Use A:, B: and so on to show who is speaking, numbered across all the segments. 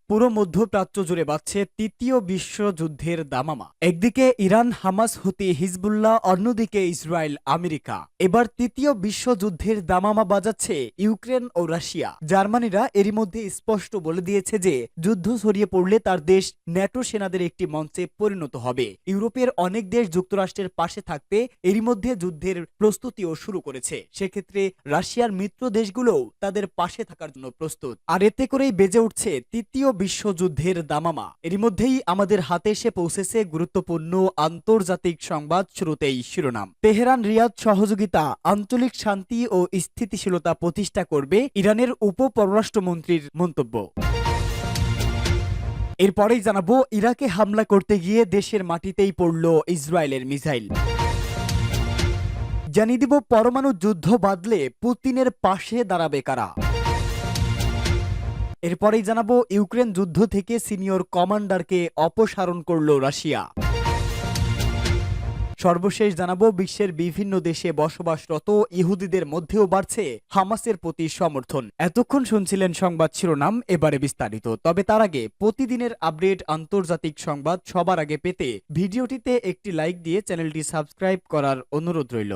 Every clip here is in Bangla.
A: পুরো মধ্যপ্রাচ্য জুড়ে বাজছে তৃতীয় বিশ্বযুদ্ধের দামামা। একদিকে ইরান, হামাস, হুতি, হিজবুল্লাহ, অন্যদিকে ইসরায়েল, আমেরিকা। এবার তৃতীয় বিশ্বযুদ্ধের দামামা বাজাচ্ছে ইউক্রেন ও রাশিয়া। জার্মানিরা এরই মধ্যে স্পষ্ট বলে দিয়েছে যে যুদ্ধ ছড়িয়ে পড়লে তার দেশ ন্যাটো সেনাদের একটি মঞ্চে পরিণত হবে। ইউরোপের অনেক দেশ যুক্তরাষ্ট্রের পাশে থাকতে এরই মধ্যে যুদ্ধের প্রস্তুতিও শুরু করেছে। সেক্ষেত্রে রাশিয়ার মিত্র দেশগুলোও তাদের পাশে থাকার জন্য প্রস্তুত। আর এতে করেই বেজে উঠছে তৃতীয় বিশ্বযুদ্ধের দামামা। এরই মধ্যেই আমাদের হাতে এসে পৌঁছেছে গুরুত্বপূর্ণ আন্তর্জাতিক সংবাদ। শুরুতেই শিরোনাম। তেহরান রিয়াদ সহযোগিতা আঞ্চলিক শান্তি ও স্থিতিশীলতা প্রতিষ্ঠা করবে, ইরানের উপ পররাষ্ট্রমন্ত্রীর মন্তব্য। এরপরেই জানাবো, ইরাকে হামলা করতে গিয়ে দেশের মাটিতেই পড়ল ইসরায়েলের মিসাইল। জানিয়ে দিব, পরমাণু যুদ্ধ বাদলে পুতিনের পাশে দাঁড়াবে কারা। এরপরেই জানাবো, ইউক্রেন যুদ্ধ থেকে সিনিয়র কমান্ডারকে অপসারণ করল রাশিয়া। সর্বশেষ জানাবো, বিশ্বের বিভিন্ন দেশে বসবাসরত ইহুদিদের মধ্যেও বাড়ছে হামাসের প্রতি সমর্থন। এতক্ষণ শুনছিলেন সংবাদ শিরোনাম, এবারে বিস্তারিত। তবে তার আগে প্রতিদিনের আপডেট আন্তর্জাতিক সংবাদ সবার আগে পেতে ভিডিওটিতে একটি লাইক দিয়ে চ্যানেলটি সাবস্ক্রাইব করার অনুরোধ রইল।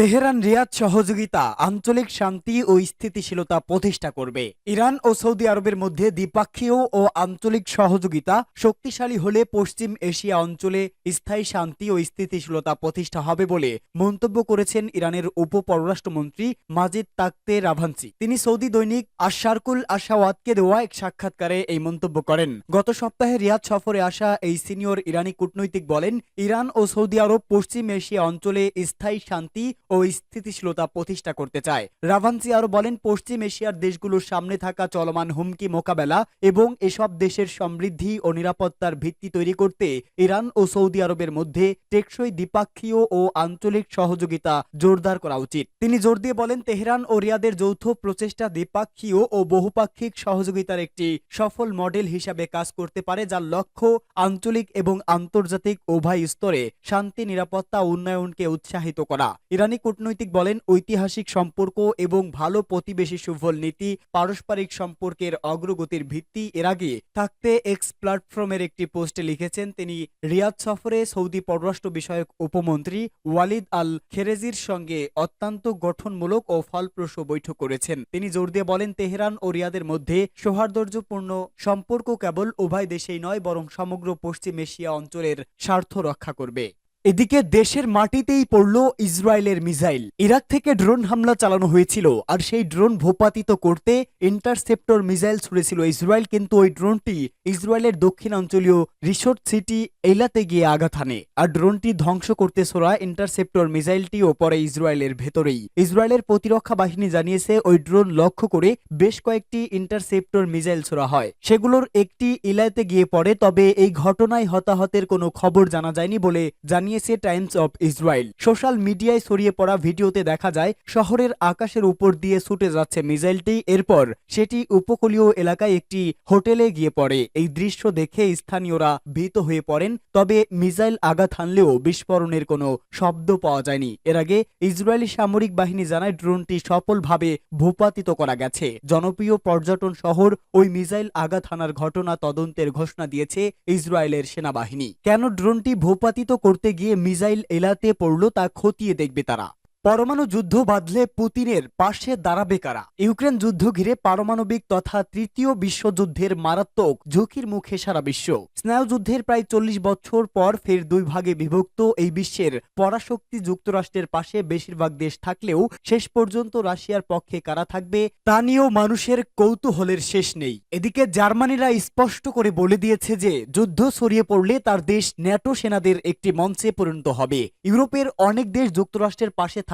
A: তেহরান রিয়াদ সহযোগিতা আঞ্চলিক শান্তি ও স্থিতিশীলতা প্রতিষ্ঠা করবে। ইরান ও সৌদি আরবের মধ্যে দ্বিপাক্ষীয় ও আঞ্চলিক সহযোগিতা শক্তিশালী হলে পশ্চিম এশিয়া অঞ্চলে স্থায়ী শান্তি ও স্থিতিশীলতা প্রতিষ্ঠা হবে বলে মন্তব্য করেছেন ইরানের উপ পররাষ্ট্রমন্ত্রী মাজিদ তাখতে রাভানচি। তিনি সৌদি দৈনিক আশ-শারকুল আশ-শাওয়াতকে দেওয়া এক সাক্ষাৎকারে এই মন্তব্য করেন। গত সপ্তাহে রিয়াদ সফরে আসা এই সিনিয়র ইরানি কূটনৈতিক বলেন, ইরান ও সৌদি আরব পশ্চিম এশিয়া অঞ্চলে স্থায়ী শান্তি ও স্থিতিশীলতা প্রতিষ্ঠা করতে চায়। রাভানচি আরো বলেন, পশ্চিম এশিয়ার দেশগুলোর সামনে থাকা চলমান হুমকি মোকাবেলা এবং এসব দেশের সমৃদ্ধি ও নিরাপত্তার ভিত্তি তৈরি করতে ইরান ও সৌদি আরবের মধ্যে টেকসই দ্বিপাক্ষীয় ও আঞ্চলিক সহযোগিতা জোরদার করা উচিত। তিনি জোর দিয়ে বলেন, তেহরান ও রিয়াদের যৌথ প্রচেষ্টা দ্বিপাক্ষীয় ও বহুপাক্ষিক সহযোগিতার একটি সফল মডেল হিসাবে কাজ করতে পারে, যার লক্ষ্য আঞ্চলিক এবং আন্তর্জাতিক উভয় স্তরে শান্তি, নিরাপত্তা ও উন্নয়নকে উৎসাহিত করা। ইরানি কূটনৈতিক বলেন, ঐতিহাসিক সম্পর্ক এবং ভালো প্রতিবেশী সুফল নীতি পারস্পরিক সম্পর্কের অগ্রগতির ভিত্তি। এর আগে থাকতে এক্স প্ল্যাটফর্মের একটি পোস্টে লিখেছেন তিনি রিয়াদ সফরে সৌদি পররাষ্ট্র বিষয়ক উপমন্ত্রী ওয়ালিদ আল খেরেজির সঙ্গে অত্যন্ত গঠনমূলক ও ফলপ্রসূ বৈঠক করেছেন। তিনি জোর দিয়ে বলেন, তেহরান ও রিয়াদের মধ্যে সৌহার্দ্যপূর্ণ সম্পর্ক কেবল উভয় দেশেই নয়, বরং সমগ্র পশ্চিম এশিয়া অঞ্চলের স্বার্থ রক্ষা করবে। এদিকে দেশের মাটিতেই পড়ল ইসরায়েলের মিসাইল। ইরাক থেকে ড্রোন হামলা চালানো হয়েছিল, আর সেই ড্রোন ভূপাতিত করতে ইন্টারসেপ্টর মিসাইল ছুড়েছিল ইসরায়েল, কিন্তু ওই ড্রোনটি ইসরায়েলের দক্ষিণাঞ্চলীয় রিসোর্ট সিটি এইলাতে গিয়ে আঘাত হানে। আর ড্রোনটি ধ্বংস করতে ছোড়া ইন্টারসেপ্টর মিসাইলটিও পরে ইসরায়েলের ভেতরেই। ইসরায়েলের প্রতিরক্ষা বাহিনী জানিয়েছে, ওই ড্রোন লক্ষ্য করে বেশ কয়েকটি ইন্টারসেপ্টর মিসাইল ছোড়া হয়, সেগুলোর একটি ইলাতে গিয়ে পড়ে। তবে এই ঘটনায় হতাহতের কোনো খবর জানা যায়নি বলে জানিয়েছে টাইমস অফ ইসরায়েল। সোশ্যাল মিডিয়ায় ছড়িয়ে পড়া ভিডিওতে দেখা যায়, শহরের আকাশের উপর দিয়ে ছুটে যাচ্ছে মিসাইলটি, এরপর সেটি উপকূলীয় এলাকায় একটি হোটেলে গিয়ে পড়ে। এই দৃশ্য দেখে স্থানীয়রা ভীত হয়ে পড়েন। তবে মিসাইল আঘাত হানলেও বিস্ফোরণের কোনো শব্দ পাওয়া যায়নি। এর আগে ইসরায়েলি সামরিক বাহিনী জানায়, ড্রোনটি সফলভাবে ভূপাতিত করা গেছে। জনপ্রিয় পর্যটন শহর ওই মিসাইল আঘাত হানার ঘটনা তদন্তের ঘোষণা দিয়েছে ইসরায়েলের সেনাবাহিনী। কেন ড্রোনটি ভূপাতিত করতে গিয়ে মিসাইল এলাতে পড়ল তা খতিয়ে দেখবে তারা। পরমাণু যুদ্ধ বাঁধলে পুতিনের পাশে দাঁড়াবে কারা। ইউক্রেন যুদ্ধ ঘিরে পারমাণবিক তথা তৃতীয় বিশ্বযুদ্ধের মারাত্মক ঝুঁকির মুখে সারা বিশ্ব। স্নায়ুযুদ্ধের প্রায় 40 বছর পর ফের দুই ভাগে বিভক্ত এই বিশ্বের পরাশক্তি যুক্তরাষ্ট্রের পাশে বেশিরভাগ দেশ থাকলেও শেষ পর্যন্ত রাশিয়ার পক্ষে কারা থাকবে তা নিয়েও মানুষের কৌতূহলের শেষ নেই। এদিকে জার্মানিরা স্পষ্ট করে বলে দিয়েছে যে যুদ্ধ ছড়িয়ে পড়লে তার দেশ ন্যাটো সেনাদের একটি মঞ্চে পরিণত হবে। ইউরোপের অনেক দেশ যুক্তরাষ্ট্রের পাশে থাকতে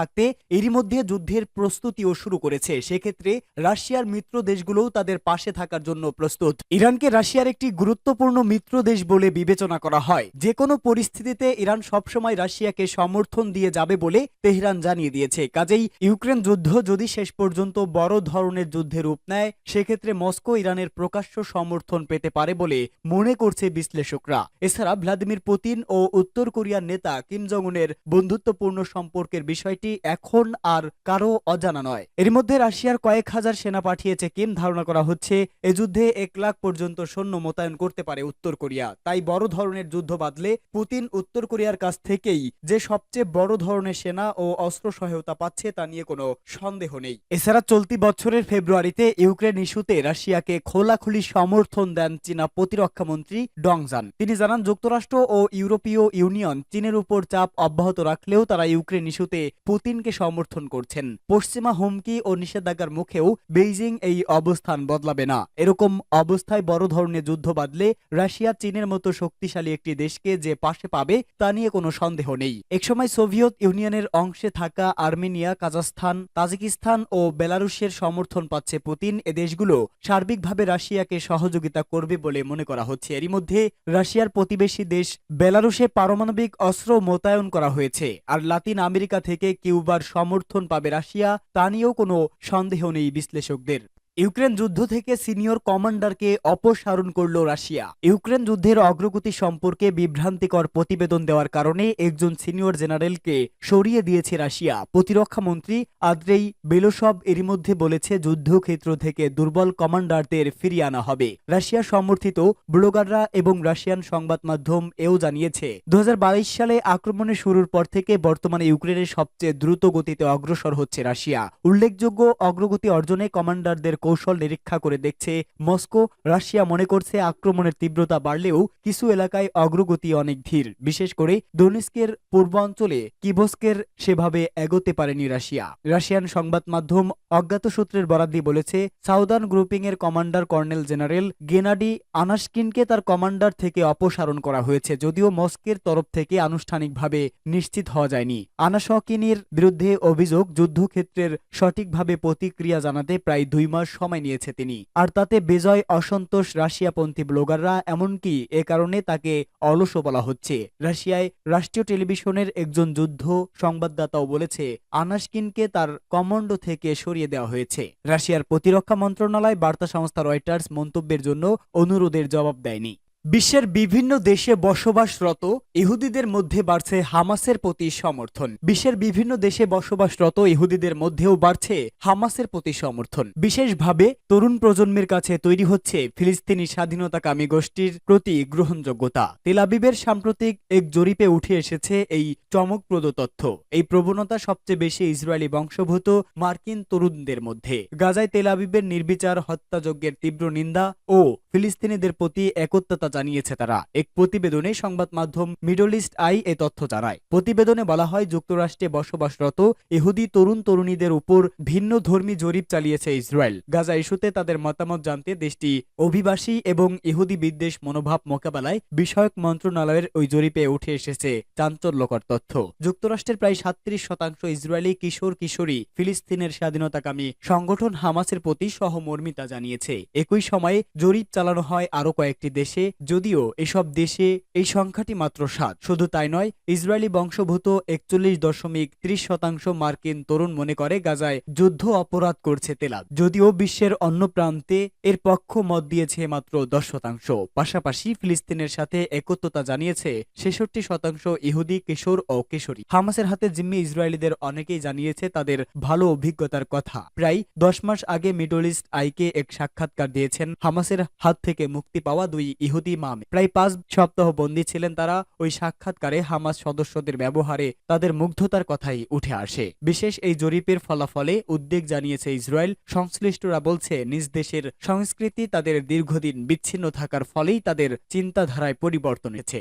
A: এরই মধ্যে যুদ্ধের প্রস্তুতিও শুরু করেছে। সেক্ষেত্রে রাশিয়ার মিত্র দেশগুলোও তাদের পাশে থাকার জন্য প্রস্তুত। ইরানকে রাশিয়ার একটি গুরুত্বপূর্ণ মিত্র দেশ বলে বিবেচনা করা হয়। যে কোনো পরিস্থিতিতে ইরান সবসময় রাশিয়াকে সমর্থন দিয়ে যাবে বলে তেহরান জানিয়ে দিয়েছে। কাজেই ইউক্রেন যুদ্ধ যদি শেষ পর্যন্ত বড় ধরনের যুদ্ধের রূপ নেয়, সেক্ষেত্রে মস্কো ইরানের প্রকাশ্য সমর্থন পেতে পারে বলে মনে করছে বিশ্লেষকরা। এছাড়া ভ্লাদিমির পুতিন ও উত্তর কোরিয়ার নেতা কিম জং উনের বন্ধুত্বপূর্ণ সম্পর্কের বিষয়টি বিষয়টি এখন আর কারো অজানা নয়। এর মধ্যে রাশিয়ার কয়েক হাজার সেনা পাঠিয়েছে কিম। ধারণা করা হচ্ছে এ যুদ্ধে 1 লাখ পর্যন্ত সৈন্য মোতায়েন করতে পারে উত্তর কোরিয়া। তাই বড় ধরনের যুদ্ধ বাঁধলে পুতিন উত্তর কোরিয়ার কাছ থেকেই যে সবচেয়ে বড় ধরনের সেনা ও অস্ত্র সহায়তা পাচ্ছে তা নিয়ে কোনো সন্দেহ নেই। এছাড়া চলতি বছরের ফেব্রুয়ারিতে ইউক্রেন ইস্যুতে রাশিয়াকে খোলাখুলি সমর্থন দেন চীনা প্রতিরক্ষা মন্ত্রী ডং জান। তিনি জানান, যুক্তরাষ্ট্র ও ইউরোপীয় ইউনিয়ন চীনের উপর চাপ অব্যাহত রাখলেও তারা ইউক্রেন ইস্যুতে পুতিনকে সমর্থন করছেন। পশ্চিমা হুমকি ও নিষেধাজ্ঞার মুখেও বেইজিং এই অবস্থান বদলাবে না। এরকম অবস্থায় বড় ধরনের যুদ্ধ বাঁধলে রাশিয়া চীনের মতো শক্তিশালী একটি দেশকে যে পাশে পাবে তা নিয়ে কোনো সন্দেহ নেই। একসময় সোভিয়েত ইউনিয়নের অংশে থাকা আর্মেনিয়া, কাজাখস্তান, তাজিকিস্তান ও বেলারুশের সমর্থন পাচ্ছে পুতিন। এ দেশগুলো সার্বিকভাবে রাশিয়াকে সহযোগিতা করবে বলে মনে করা হচ্ছে। এরই মধ্যে রাশিয়ার প্রতিবেশী দেশ বেলারুশে পারমাণবিক অস্ত্র মোতায়েন করা হয়েছে। আর লাতিন আমেরিকা থেকে কিউবার সমর্থন পাবে রাশিয়া, তা নিয়েও কোনো সন্দেহ নেই বিশ্লেষকদের। ইউক্রেন যুদ্ধ থেকে সিনিয়র কমান্ডারকে অপসারণ করল রাশিয়া। ইউক্রেন যুদ্ধের অগ্রগতি সম্পর্কে বিভ্রান্তিকর প্রতিবেদন দেওয়ার কারণে একজন সিনিয়র জেনারেলকে সরিয়ে দিয়েছে রাশিয়া। প্রতিরক্ষা মন্ত্রী আদ্রেই বেলোসভ এরই মধ্যে বলেছে, যুদ্ধক্ষেত্র থেকে দুর্বল কমান্ডারদের ফিরিয়ে আনা হবে। রাশিয়া সমর্থিত ব্লগাররা এবং রাশিয়ান সংবাদ মাধ্যম এও জানিয়েছে, 2022 সালে আক্রমণের শুরুর পর থেকে বর্তমানে ইউক্রেনের সবচেয়ে দ্রুত গতিতে অগ্রসর হচ্ছে রাশিয়া। উল্লেখযোগ্য অগ্রগতি অর্জনে কমান্ডারদের কৌশল নিরীক্ষা করে দেখছে মস্কো। রাশিয়া মনে করছে আক্রমণের তীব্রতা বাড়লেও কিছু এলাকায় অগ্রগতি অনেক ধীর। বিশেষ করে দোনেস্কের পূর্বাঞ্চলে কিভস্কের সেভাবে এগোতে পারেনি রাশিয়া। রাশিয়ান সংবাদ মাধ্যম অজ্ঞাত সূত্রের বরাত দিয়ে বলেছে, সাউদার্ন গ্রুপিং এর কমান্ডার কর্নেল জেনারেল গেনাডি আনাশকিনকে তার কমান্ডার থেকে অপসারণ করা হয়েছে, যদিও মস্কোর তরফ থেকে আনুষ্ঠানিকভাবে নিশ্চিত হওয়া যায়নি। আনাশকিনের বিরুদ্ধে অভিযোগ, যুদ্ধক্ষেত্রের সঠিকভাবে প্রতিক্রিয়া জানাতে প্রায় 2 মাস সময় নিয়েছে তিনি। আর তাতে বেজয় অসন্তোষ রাশিয়াপন্থী ব্লগাররা, এমনকি এ কারণে তাকে অলসও বলা হচ্ছে। রাশিয়ায় রাষ্ট্রীয় টেলিভিশনের একজন যুদ্ধ সংবাদদাতাও বলেছে, আনাশকিনকে তার কমান্ডো থেকে সরিয়ে দেওয়া হয়েছে। রাশিয়ার প্রতিরক্ষা মন্ত্রণালয় বার্তা সংস্থা রয়টার্স মন্তব্যের জন্য অনুরোধের জবাব দেয়নি। বিশ্বের বিভিন্ন দেশে বসবাসরত ইহুদিদের মধ্যে বাড়ছে হামাসের প্রতি সমর্থন। বিশ্বের বিভিন্ন দেশে বসবাসরত ইহুদিদের মধ্যেও বাড়ছে হামাসের প্রতি সমর্থন। বিশেষভাবে তরুণ প্রজন্মের কাছে তৈরি হচ্ছে ফিলিস্তিনি স্বাধীনতাকামী গোষ্ঠীর প্রতি গ্রহণযোগ্যতা। তেল আবিবের সাম্প্রতিক এক জরিপে উঠে এসেছে এই চমকপ্রদ তথ্য। এই প্রবণতা সবচেয়ে বেশি ইসরায়েলি বংশোদ্ভূত মার্কিন তরুণদের মধ্যে। গাজায় তেল আবিবের নির্বিচার হত্যাযজ্ঞের তীব্র নিন্দা ও ফিলিস্তিনিদের প্রতি একত্রতা জানিয়েছে তারা। এক প্রতিবেদনে সংবাদ মাধ্যম মিডল ইস্ট আই এ তথ্য জানায়। প্রতিবেদনে বলা হয়, যুক্তরাষ্ট্রে বসবাসরত ইহুদি তরুণ তরুণীদের উপর ভিন্ন ধর্মী জরিপ চালিয়েছে ইসরায়েল। গাজা ইস্যুতে তাদের মতামত জানতে দেশটি অভিবাসী এবং ইহুদি বিদ্বেষ মনোভাব মোকাবেলায় বিষয়ক মন্ত্রণালয়ের ওই জরিপে উঠে এসেছে চাঞ্চল্যকর তথ্য। যুক্তরাষ্ট্রের প্রায় 37% ইসরায়েলি কিশোর কিশোরী ফিলিস্তিনের স্বাধীনতাকামী সংগঠন হামাসের প্রতি সহমর্মিতা জানিয়েছে। একই সময়ে জরিপ চালানো হয় আরো কয়েকটি দেশে, যদিও এসব দেশে এই সংখ্যাটি মাত্র 7। শুধু তাই নয়, ইসরায়েলি বংশোদ্ভূত 41.30% মার্কিন তরুণ মনে করে গাজায় যুদ্ধ অপরাধ করছে তেল আবিব, যদিও বিশ্বের অন্য প্রান্তে এর পক্ষ মত দিয়েছে মাত্র 10%। পাশাপাশি ফিলিস্তিনের সাথে একত্রতা জানিয়েছে 66% ইহুদি কিশোর ও কিশোরী। হামাসের হাতে জিম্মি ইসরায়েলিদের অনেকেই জানিয়েছে তাদের ভালো অভিজ্ঞতার কথা। প্রায় 10 মাস আগে মিডল ইস্ট আইকে এক সাক্ষাৎকার দিয়েছেন হামাসের হাত থেকে মুক্তি পাওয়া 2 ইহুদি মামে। প্রায় 5 সপ্তাহ বন্দী ছিলেন তারা। ওই সাক্ষাৎকারে হামাস সদস্যদের ব্যবহারে তাদের মুগ্ধতার কথাই উঠে আসে। বিশেষ এই জরিপের ফলাফলে উদ্বেগ জানিয়েছে ইসরায়েল। সংশ্লিষ্টরা বলছে, নিজ দেশের সংস্কৃতি তাদের দীর্ঘদিন বিচ্ছিন্ন থাকার ফলেই তাদের চিন্তাধারায় পরিবর্তন হয়েছে।